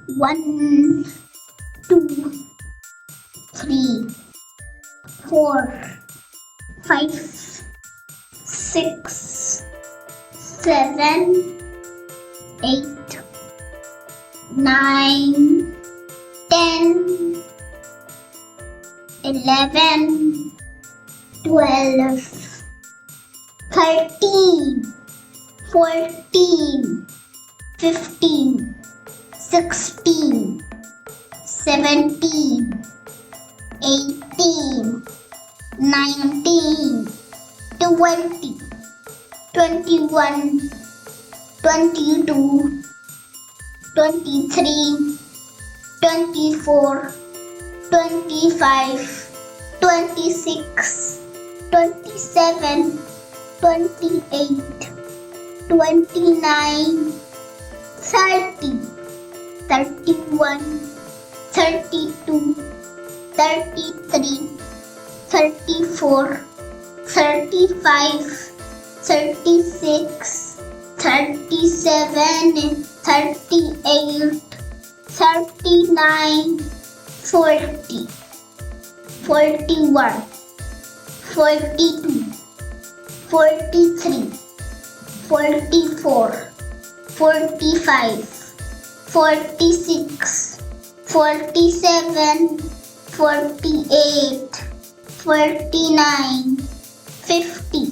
1, 2, 3, 4, 5, 6, 7, 8, 9, 10, 11, 12, 13, 14, 15, 16, 17, 18, 19, 20, 21, 22, 23, 24, 25, 26, 27, 28, 29, 30, 31, 32, 33, 34, 35, 36, 37, 38, 39, 40, 41, 42, 43, 44, 45, 46, 47, 48, 49, 50,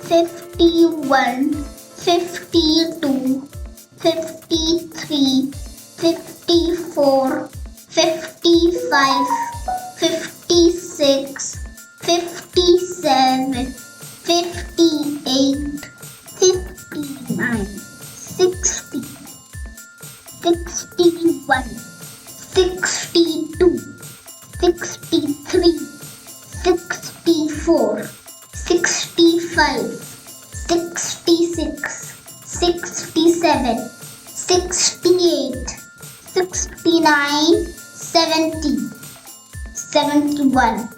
51, 52, 53, 54, 55, 56, 57, 58, 59, 60, 61, 62, 63, 64, 65, 66, 67, 68, 69, 70, 71,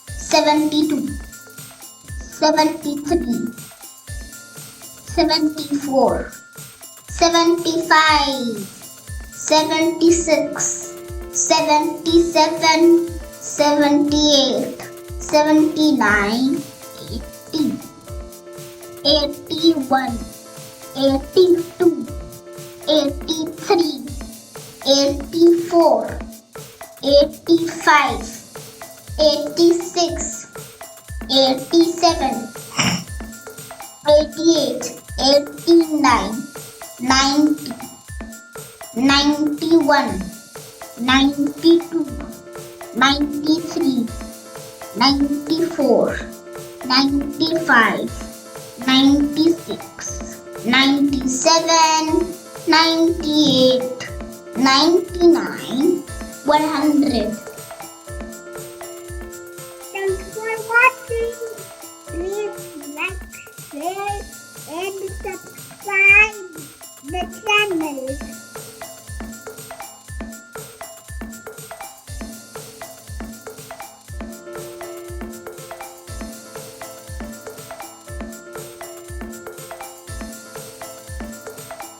72, 73, 74, 75, 76, 77, 78, 79, 80, 81, 82, 83, 84, 85, 86, 87, 88, 89, 90, 91, 92, 93, 94, 95, 96, 97, 98, 99, 100. Thanks for watching. Please like, share and subscribe the channel.